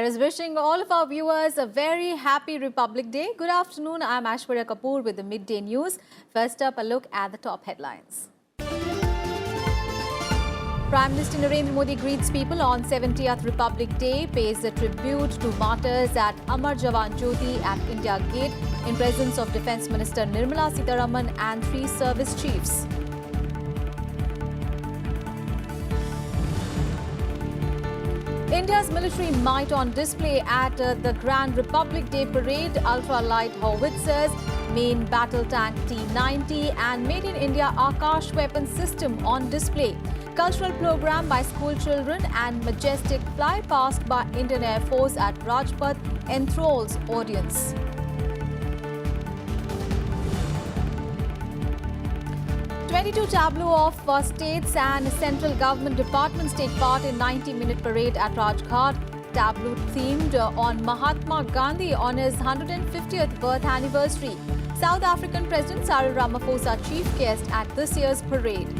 is wishing all of our viewers a very happy Republic Day. Good afternoon. I'm Aishwarya Kapoor with the midday news. First up, a look at the top headlines. Prime Minister Narendra Modi greets people on 70th Republic Day, pays a tribute to martyrs at Amar Jawan Jyoti at India Gate in presence of Defence Minister Nirmala Sitharaman and 3 service chiefs. India's military might on display at the Grand Republic Day Parade. Ultra-light howitzers, main battle tank T-90 and Made in India Akash weapon system on display. Cultural program by school children and majestic fly-past by Indian Air Force at Rajpath enthralls audience. "22 tableau of states and central government departments take part in 90-minute parade at Rajghat. Tableau themed on Mahatma Gandhi on his 150th birth anniversary. South African President Cyril Ramaphosa chief guest at this year's parade.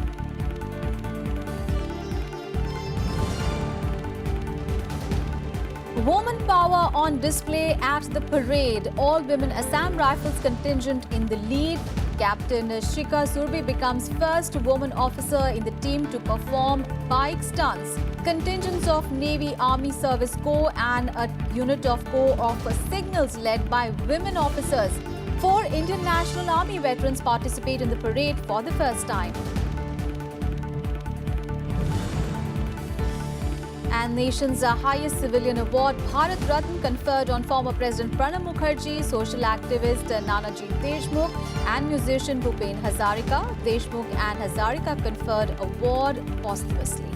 Woman power on display at the parade. All-women Assam Rifles contingent in the lead. Captain Shika Surbi becomes first woman officer in the team to perform bike stunts. Contingents of Navy Army Service Corps and a unit of Corps of Signals led by women officers. 4 Indian National Army veterans participate in the parade for the first time. And nation's highest civilian award, Bharat Ratna, conferred on former President Pranab Mukherjee, social activist Nanaji Deshmukh and musician Bhupen Hazarika. Deshmukh and Hazarika conferred award posthumously.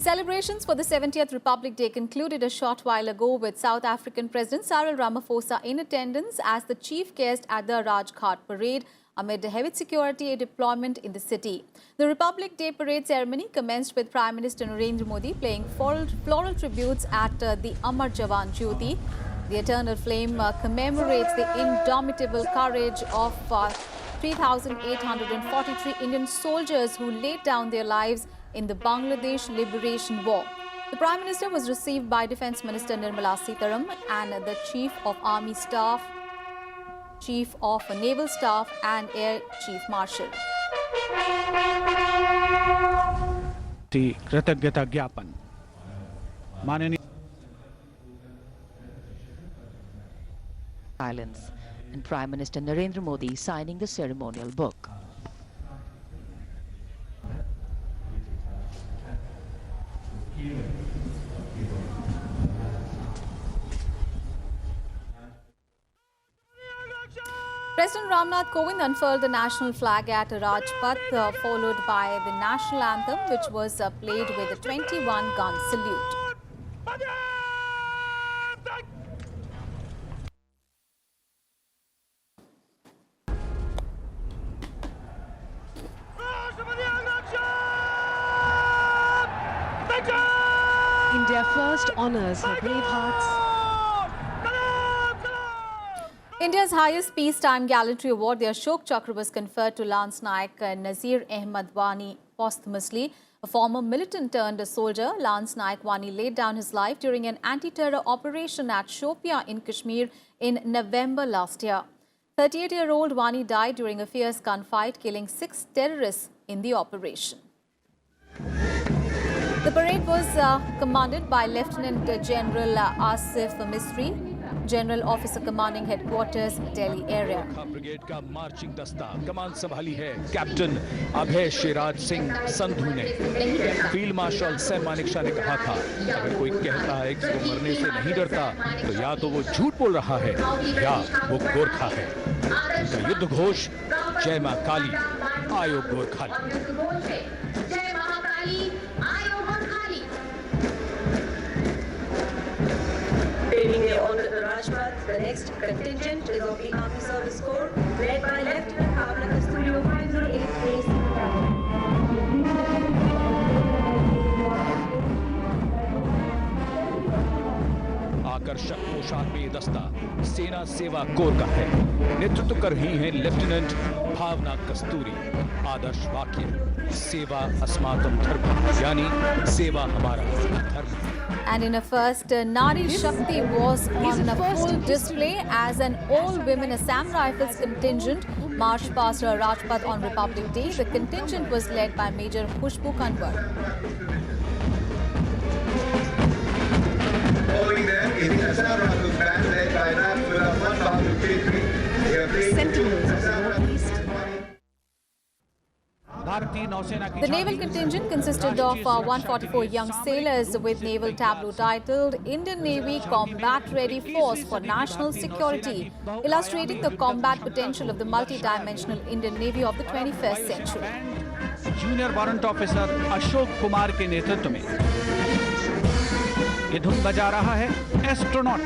Celebrations for the 70th Republic Day concluded a short while ago with South African President Cyril Ramaphosa in attendance as the chief guest at the Rajghat parade amid heavy security deployment in the city. The Republic Day parade ceremony commenced with Prime Minister Narendra Modi playing floral tributes at the Amar Jawan Jyoti. The eternal flame commemorates the indomitable courage of 3,843 Indian soldiers who laid down their lives in the Bangladesh Liberation War. The Prime Minister was received by Defence Minister Nirmala Sitharaman and the Chief of Army Staff, Chief of Naval Staff and Air Chief Marshal. कृतज्ञता ज्ञापन माननीय Silence and Prime Minister Narendra Modi signing the ceremonial book. President Ramnath Kovind unfurled the national flag at Rajpath, followed by the national anthem, which was played with a 21-gun salute. India first honours her brave hearts. India's highest peacetime gallantry award, the Ashok Chakra, was conferred to Lance Naik Nazir Ahmed Wani posthumously. A former militant turned soldier, Lance Naik Wani laid down his life during an anti-terror operation at Shopia in Kashmir in November last year. 38-year-old Wani died during a fierce gunfight, killing 6 terrorists in the operation. The parade was commanded by Lieutenant General Asif Misri, General Officer Commanding Headquarters, Delhi area. Brigade का marching दस्ता कमान संभाली है captain अभय शिराज सिंह संधू ने। Field marshal Sam Manekshaw ने कहा था, अगर कोई कहता है कि वो मरने से नहीं डरता, तो या तो वो झूठ बोल रहा है या वो गोरखा है। उनका युद्ध घोष जय मां काली आयो Gorkhali. Paving the honor to Rajpath, the next contingent is of the Army Service Corps, led by Lieutenant Governor Studio 508 आकर आकर्षक पोशाक में ये दस्ता सेना सेवा कोर का है। नेतृत्व कर रही हैं लेफ्टिनेंट भावना कस्तूरी। आदर्श वाक्य सेवा अस्माकं धर्म, यानी सेवा हमारा धर्म। And in a first, Nari Shakti was on a full display as an all-women Assam Rifles contingent marched past Rajpath on Republic Day. The contingent was led by Major Khushbu Kanwar. Following them is the Assam Rifles band led by Rajya 1003. They are playing Sentinels of the Northeast. भारतीय नौसेना की The naval contingent consisted of 144 young sailors with naval tableau titled Indian Navy Combat Ready Force for National Security, illustrating the combat potential of the multi-dimensional Indian Navy of the 21st century. Junior warrant officer Ashok Kumar के नेतृत्व में ये धुन बजा रहा है astronaut.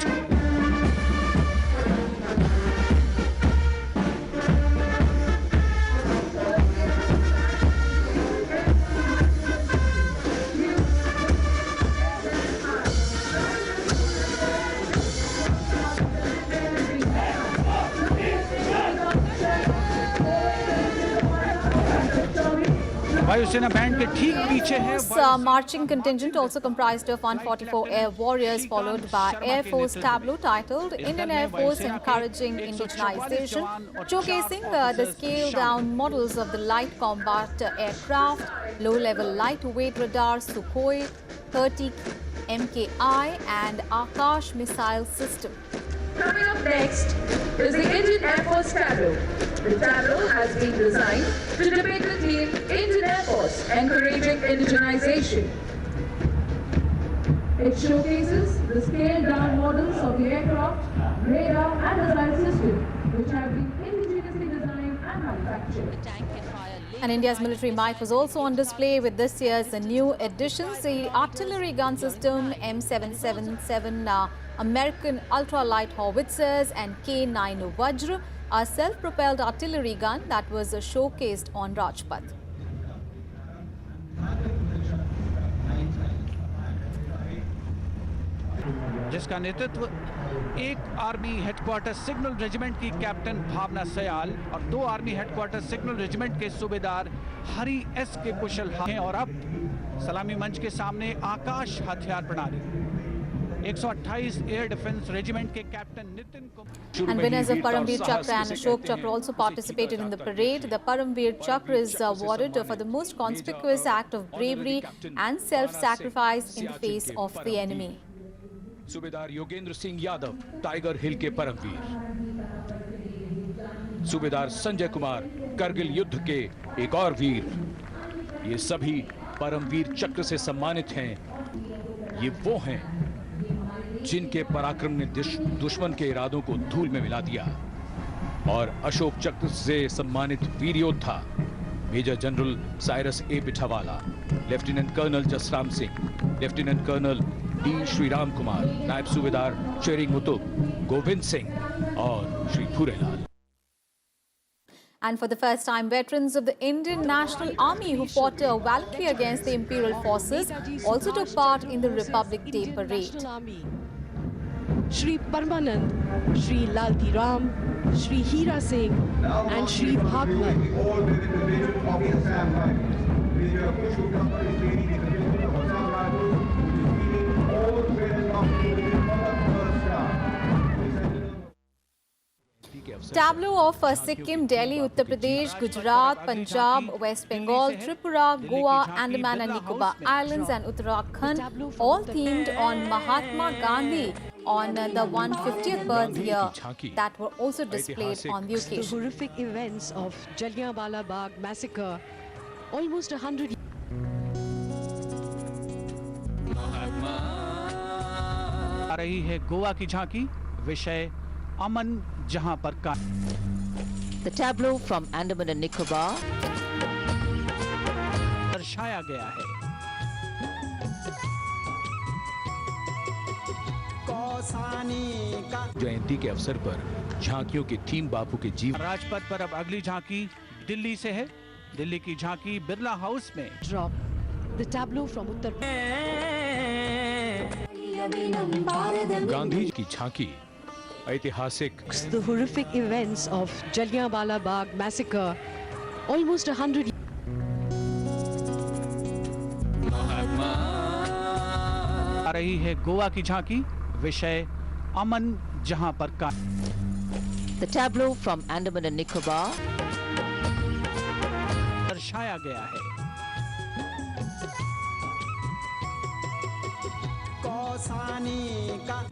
वायुसेना band के ठीक पीछे है। This marching contingent also comprised of 144 air warriors, followed by Air Force tableau titled Indian Air Force Encouraging Indigenization, showcasing the scaled-down models of the light combat aircraft, low-level lightweight radar Sukhoi 30 MKI and Akash missile system. Coming up next is the Indian Air Force tableau. The tableau has been designed to depict the theme Indian Air Force encouraging indigenization. It showcases the scaled-down models of the aircraft, radar and missile system, which have been indigenously designed and manufactured. And India's military might was also on display with this year's new additions. The artillery gun system M777 American ultralight howitzers and K9 Vajra, a self-propelled artillery gun that was showcased on Rajpath. जिसका नेतृत्व एक army headquarter signal regiment की captain भावना सयाल और 2 army headquarter signal regiment के सूबेदार हरी S के कुशल हैं। और अब सलामी मंच के सामने आकाश हथियार प्रणाली 128 एयर डिफेंस रेजिमेंट के captain Nitin Kumar. And winners of Paramveer Chakra and Ashok Chakra also participated in the parade. The Paramveer Chakra is awarded for the most conspicuous act of bravery and self-sacrifice in the face of the enemy. सूबेदार Yogendra Singh Yadav tiger हिल के परमवीर, सूबेदार संजय कुमार करगिल युद्ध के एक और वीर। ये सभी परमवीर चक्र से सम्मानित हैं। ये वो हैं जिनके पराक्रम ने दुश्मन के इरादों को धूल में मिला दिया। और अशोक चक्र से सम्मानित वीर योद्धा major general Cyrus A Pithawala, lieutenant colonel Jasram Singh, lieutenant colonel D Shriram Kumar, Naib Subedar Tshering मुतुब, Govind Singh और Shri Bhurelal. And for the first time, veterans of the Indian National Army who fought valiantly against the imperial forces also took part in the Republic Day parade. Shri Parmanand, Shri Lalti Ram, Shri Hira Singh and Shri Bhagwan. Tableau of Sikkim, Delhi, Uttar Pradesh, Gujarat, Punjab, West Bengal, Tripura, Goa, Andaman and Nicobar Islands and Uttarakhand, all themed on Mahatma Gandhi on the 150th birth year, that were also displayed on the The occasion. horrific events of Jallianwala Bagh massacre almost 100 years. आ रही है गोवा की झांकी, विषय अमन जहां पर का। The tableau from Andaman and Nicobar दर्शाया गया है। जयंती के अवसर पर झांकियों के थीम बापू के जीवन। राजपथ पर अब अगली झांकी दिल्ली से है। दिल्ली की झांकी बिरला हाउस में। Drop the tableau from Uttar Pradesh. Gandhi ji की झांकी ऐतिहासिक The horrific events of Jallianwala Bagh massacre, almost 100 आ रही है गोवा की झांकी, विषय अमन जहां पर का The tableau from Andaman and Nicobar. दर्शाया गया है।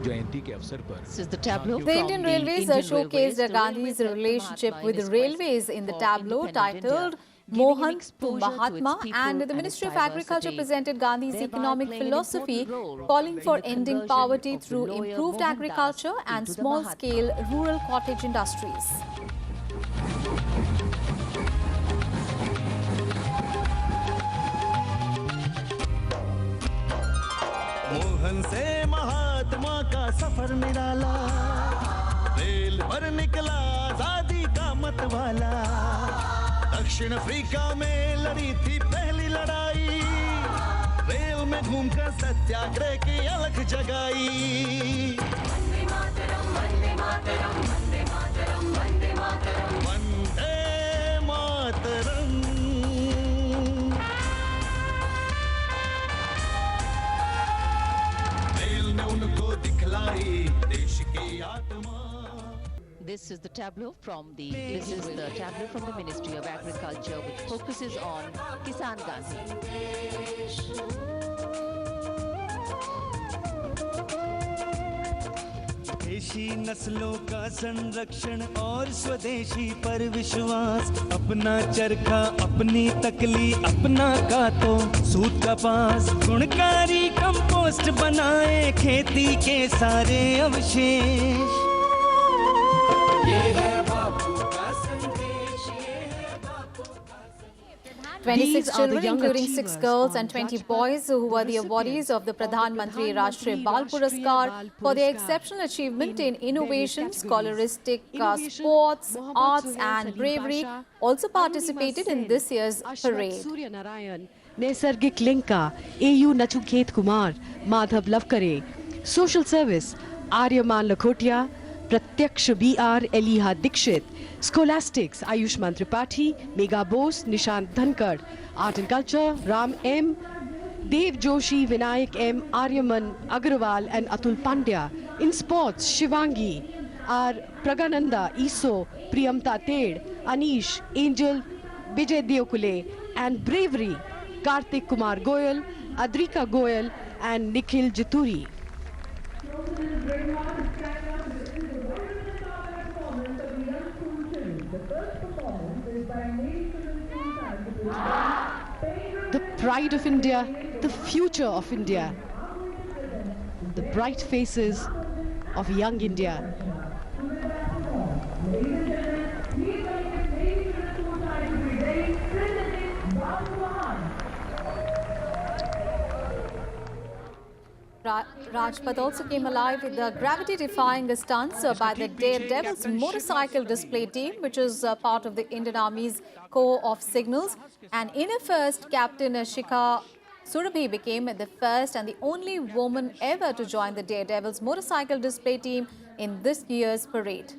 जयंती के अवसर पर This is the tableau The from Indian Railways Indian showcased Railways, Gandhi's delivering relationship Mahatma with in his railways quest in the for tableau independent titled India, giving him Mohan to exposure to its Mahatma, people and the and Ministry its of Agriculture diversity, presented Gandhi's thereby economic playing an philosophy, important role calling for in the ending conversion poverty of the through lawyer improved Mohandas agriculture and into the small-scale rural cottage industries. Mohan से महात्मा का सफर निराला, rail पर निकला आजादी का मतवाला। दक्षिण Africa में लड़ी थी पहली लड़ाई, रेल में घूमकर सत्याग्रह की अलख जगाई। वंदे मातरम, वंदे मातरम, वंदे मातरम, वंदे मातरम, वंदे मातरम। उनको दिखलाई देश की आत्मा। This is the tableau from the Ministry of Agriculture, which focuses on Kisan Gandhi. देशी नस्लों का संरक्षण और स्वदेशी पर विश्वास, अपना चरखा अपनी तकली अपना कातो सूत कपास, गुणकारी कंपोस्ट बनाए खेती के सारे अवशेष। ये है बापू का संदेश, ये है बापू का संदेश। 26 These are the children, young including 6 achievers girls on and 20 Rajya, boys, who were the the awardees of the Pradhan Mantri Rashtriya Bal Puraskar for their exceptional achievement in innovation, scholaristic, sports, arts and bravery, also participated in this year's parade. Surya Narayan, Naisargik Linka, AU Nachuket Kumar, Madhav Lavkare, Social Service, Aryaman Lakhotia, Pratyaksh BR, Eliha Dikshit, Scholastics, Ayushman Tripathi, Megha Bose, Nishant Dhankar, Art and Culture, Ram M, Dev Joshi, Vinayak M, Aryaman Agrawal and Atul Pandya. In sports, Shivangi, R. Pragananda, Iso, Priyamta Ted, Anish, Angel, Vijay Deokule, and bravery, Kartik Kumar Goyal, Adrika Goyal and Nikhil Jituri. The pride of India, the future of India, the bright faces of young India. Rajpath also came alive with the gravity-defying stunts by the Daredevils motorcycle display team, which is part of the Indian Army's Corps of Signals. And in a first, Captain Shikha Surabhi became the first and the only woman ever to join the Daredevils motorcycle display team in this year's parade.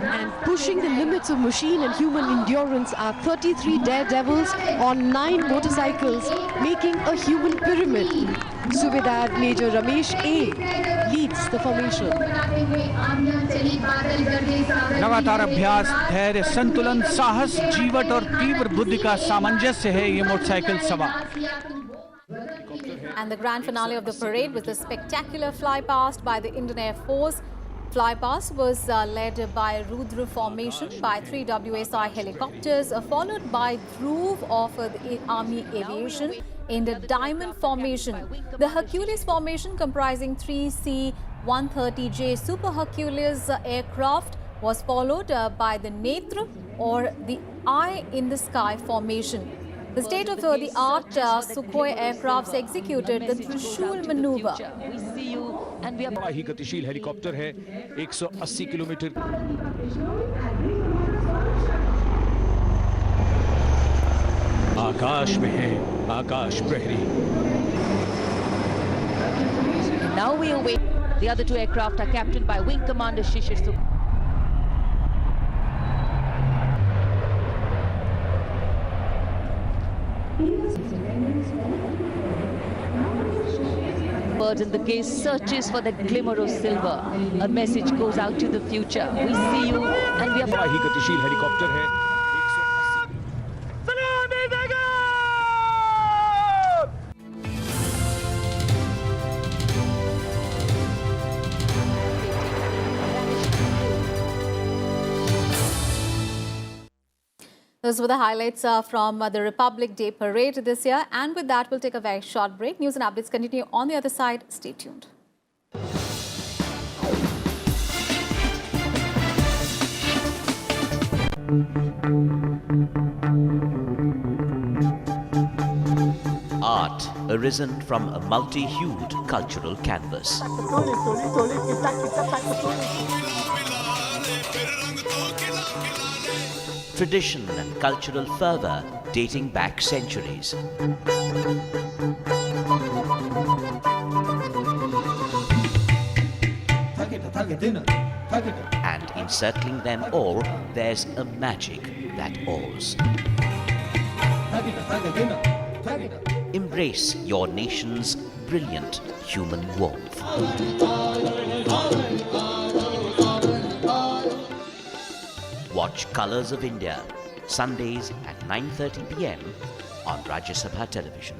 And pushing the limits of machine and human endurance are 33 daredevils on 9 motorcycles, making a human pyramid. Subedar Major Ramesh A leads the formation. लगातार अभ्यास, धैर्य, संतुलन, साहस, जीवट और तीव्र बुद्धि का सामंजस्य है ये मोटरसाइकिल सवार। And the grand finale of the parade was the spectacular flypast by the Indian Air Force. Flypast was led by Rudra formation by 3 WSI helicopters, followed by Dhruv of the Army Aviation in the Diamond formation. The Hercules formation, comprising 3 C-130J Super Hercules aircraft, was followed by the NATH or the Eye in the Sky formation. The state-of-the-art Sukhoi aircrafts executed the Trishul maneuver. We see you and we are बड़ा ही गतिशील helicopter है, 180 kilometre. आकाश में है आकाश प्रहरी। Now we await the other two aircraft are captained by Wing Commander Shishir Sukh. Bird in the case searches for the glimmer of silver. A message goes out to the future. We see you and we are... बड़ा ही गतिशील helicopter है। 180 Those were the highlights from the Republic Day Parade this year. And with that, we'll take a very short break. News and updates continue on the other side. Stay tuned. Art arisen from a multi-hued cultural canvas. Tradition and cultural fervour dating back centuries. And encircling them all, there's a magic that awes. Embrace your nation's brilliant human warmth. Watch Colours of India, Sundays at 9:30 p.m. on Rajya Sabha television.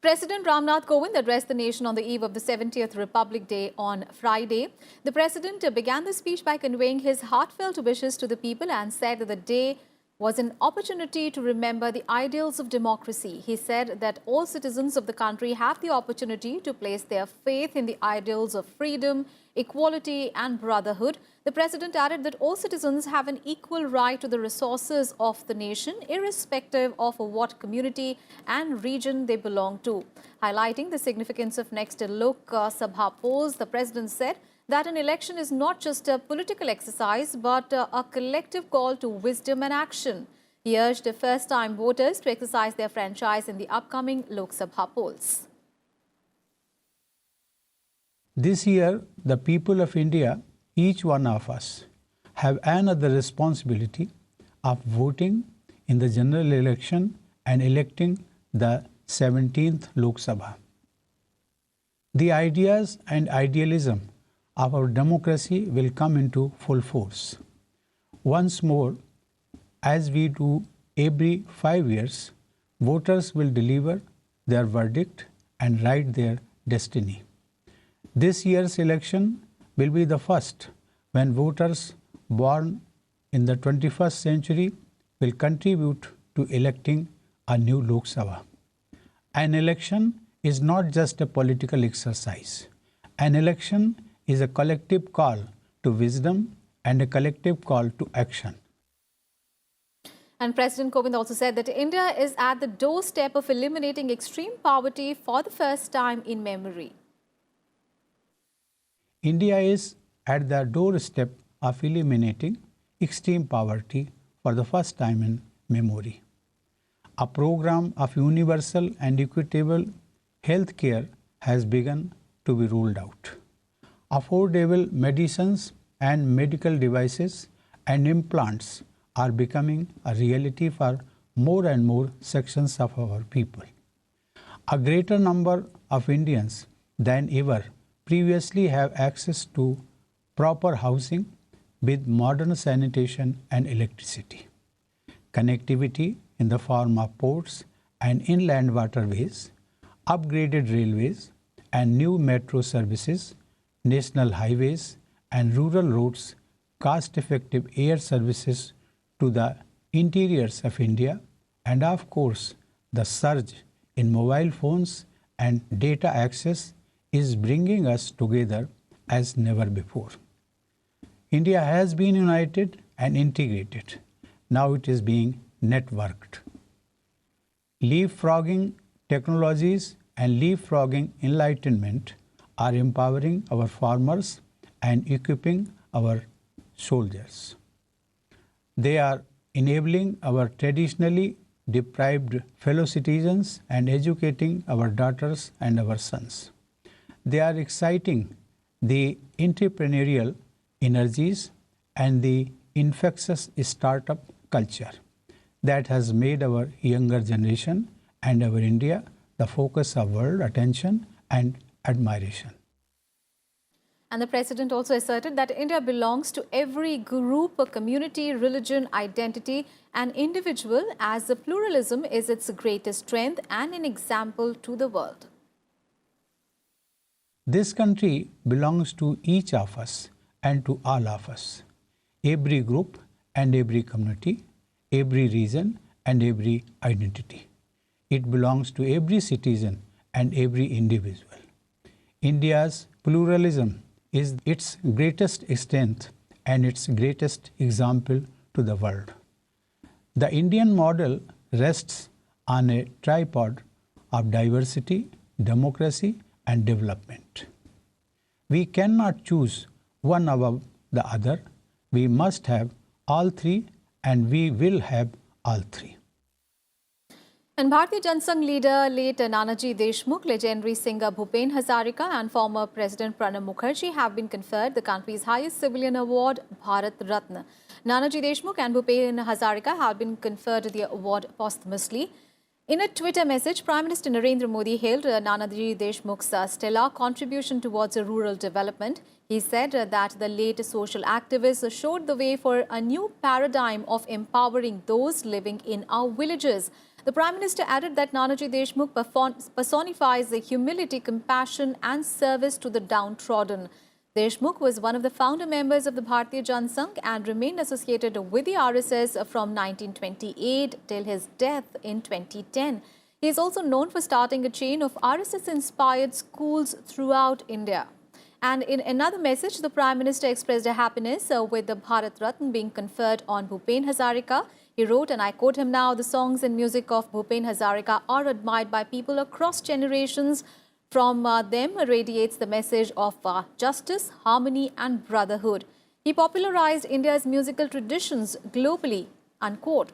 President Ramnath Kovind addressed the nation on the eve of the 70th Republic Day on Friday. The president began the speech by conveying his heartfelt wishes to the people and said that the day was an opportunity to remember the ideals of democracy. He said that all citizens of the country have the opportunity to place their faith in the ideals of freedom, equality and brotherhood. The president added that all citizens have an equal right to the resources of the nation, irrespective of what community and region they belong to. Highlighting the significance of next Lok Sabha polls, the president said that an election is not just a political exercise, but a collective call to wisdom and action. He urged first-time voters to exercise their franchise in the upcoming Lok Sabha polls. This year, the people of India, each one of us, have another responsibility of voting in the general election and electing the 17th Lok Sabha. The ideas and idealism of our democracy will come into full force. Once more, as we do every 5 years, voters will deliver their verdict and write their destiny. This year's election will be the first when voters born in the 21st century will contribute to electing a new Lok Sabha. An election is not just a political exercise. An election is a collective call to wisdom and a collective call to action. And President Kovind also said that India is at the doorstep of eliminating extreme poverty for the first time in memory. India is at the doorstep of eliminating extreme poverty for the first time in memory. A program of universal and equitable health care has begun to be rolled out. Affordable medicines and medical devices and implants are becoming a reality for more and more sections of our people. A greater number of Indians than ever previously have access to proper housing with modern sanitation and electricity. Connectivity in the form of ports and inland waterways, upgraded railways and new metro services, national highways and rural roads, cost-effective air services to the interiors of India, and of course, the surge in mobile phones and data access is bringing us together as never before. India has been united and integrated. Now it is being networked. Leapfrogging technologies and leapfrogging enlightenment are empowering our farmers and equipping our soldiers. They are enabling our traditionally deprived fellow citizens and educating our daughters and our sons. They are exciting the entrepreneurial energies and the infectious startup culture that has made our younger generation and our India the focus of world attention and admiration. And the President also asserted that India belongs to every group, community, religion, identity and individual, as the pluralism is its greatest strength and an example to the world. This country belongs to each of us and to all of us, every group and every community, every region and every identity. It belongs to every citizen and every individual. India's pluralism is its greatest strength and its greatest example to the world. The Indian model rests on a tripod of diversity, democracy, and development. We cannot choose one above the other. We must have all three, and we will have all three. And Bharatiya Janasangh leader late Nanaji Deshmukh, legendary singer Bhupen Hazarika and former President Pranab Mukherjee have been conferred the country's highest civilian award, Bharat Ratna. Nanaji Deshmukh and Bhupen Hazarika have been conferred the award posthumously. In a Twitter message, Prime Minister Narendra Modi hailed Nanaji Deshmukh's stellar contribution towards rural development. He said that the late social activist showed the way for a new paradigm of empowering those living in our villages. The Prime Minister added that Nanaji Deshmukh personifies the humility, compassion and service to the downtrodden. Deshmukh was one of the founder members of the Bharatiya Janasangh and remained associated with the RSS from 1928 till his death in 2010. He is also known for starting a chain of RSS-inspired schools throughout India. And in another message, the Prime Minister expressed happiness with the Bharat Ratna being conferred on Bhupen Hazarika. He wrote, and I quote him now, "The songs and music of Bhupen Hazarika are admired by people across generations. From them radiates the message of justice, harmony and brotherhood. He popularized India's musical traditions globally," unquote.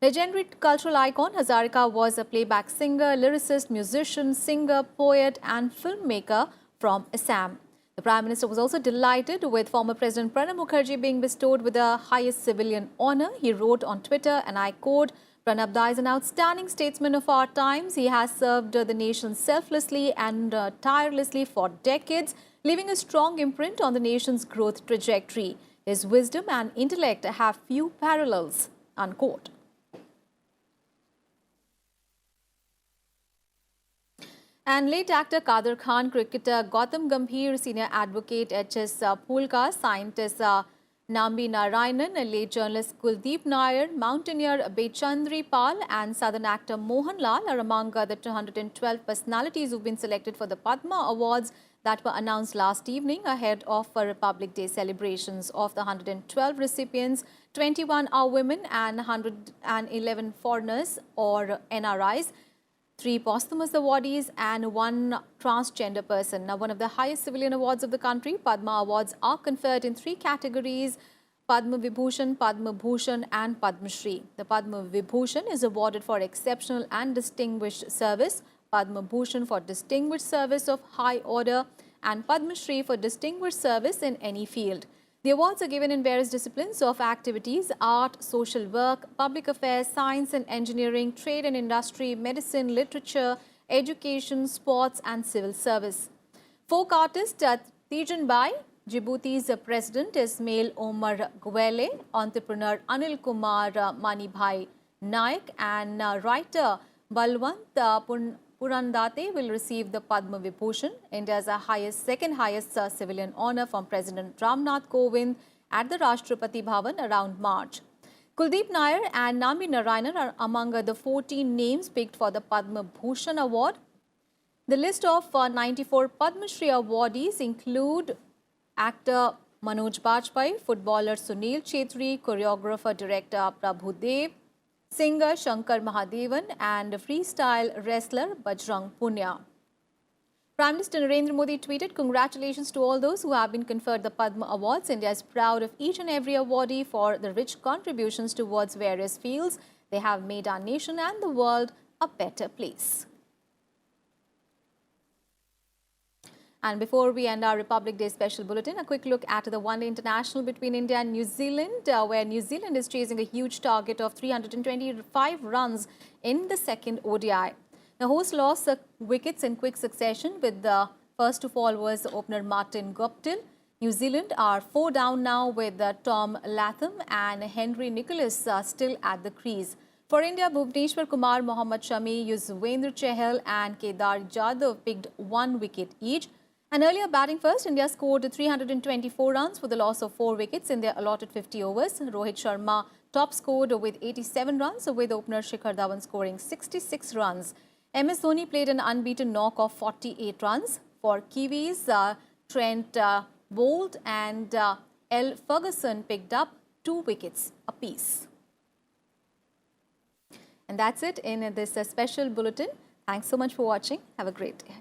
Legendary cultural icon Hazarika was a playback singer, lyricist, musician, singer, poet and filmmaker from Assam. The Prime Minister was also delighted with former President Pranab Mukherjee being bestowed with the highest civilian honour. He wrote on Twitter, and I quote, "Pranab Da is an outstanding statesman of our times. He has served the nation selflessly and tirelessly for decades, leaving a strong imprint on the nation's growth trajectory. His wisdom and intellect have few parallels," unquote. And late actor Kader Khan, cricketer Gautam Gambhir, senior advocate H.S. Pulka, scientist Nambi Narayanan, late journalist Kuldeep Nair, mountaineer Bechandri Pal and southern actor Mohan Lal are among the 212 personalities who've been selected for the Padma Awards that were announced last evening ahead of Republic Day celebrations. Of the 112 recipients, 21 are women and 111 foreigners or NRIs. 3 posthumous awardees and 1 transgender person. Now, one of the highest civilian awards of the country, Padma Awards, are conferred in 3 categories: Padma Vibhushan, Padma Bhushan and Padma Shri. The Padma Vibhushan is awarded for exceptional and distinguished service, Padma Bhushan for distinguished service of high order and Padma Shri for distinguished service in any field. The awards are given in various disciplines of activities: art, social work, public affairs, science and engineering, trade and industry, medicine, literature, education, sports and civil service. Folk artist Tijan Bai, Djibouti's president Ismail Omar Gwele, entrepreneur Anil Kumar Manibhai Naik and writer Balwant Purandate will receive the Padma Vibhushan, India's second highest civilian honour, from President Ramnath Kovind at the Rashtrapati Bhavan around March. Kuldeep Nair and Nambi Narayanan are among the 14 names picked for the Padma Bhushan award. The list of 94 Padma Shri awardees include actor Manoj Bajpayee, footballer Sunil Chetri, choreographer director Prabhu Dev, singer Shankar Mahadevan and freestyle wrestler Bajrang Punya. Prime Minister Narendra Modi tweeted, "Congratulations to all those who have been conferred the Padma Awards. India is proud of each and every awardee for the rich contributions towards various fields. They have made our nation and the world a better place." And before we end our Republic Day special bulletin, a quick look at the one-day international between India and New Zealand, where New Zealand is chasing a huge target of 325 runs in the second ODI. The hosts lost the wickets in quick succession, with the first to fall was opener Martin Guptill. New Zealand are 4 down now, with Tom Latham and Henry Nicholas still at the crease. For India, Bhuvneshwar Kumar, Mohammad Shami, Yuzvendra Chahal and Kedar Jadhav picked 1 wicket each. And earlier batting first, India scored 324 runs for the loss of 4 wickets in their allotted 50 overs. Rohit Sharma top scored with 87 runs, with opener Shikhar Dhawan scoring 66 runs. MS Dhoni played an unbeaten knock of 48 runs. For Kiwis, Trent Boult and L. Ferguson picked up 2 wickets apiece. And that's it in this special bulletin. Thanks so much for watching. Have a great day.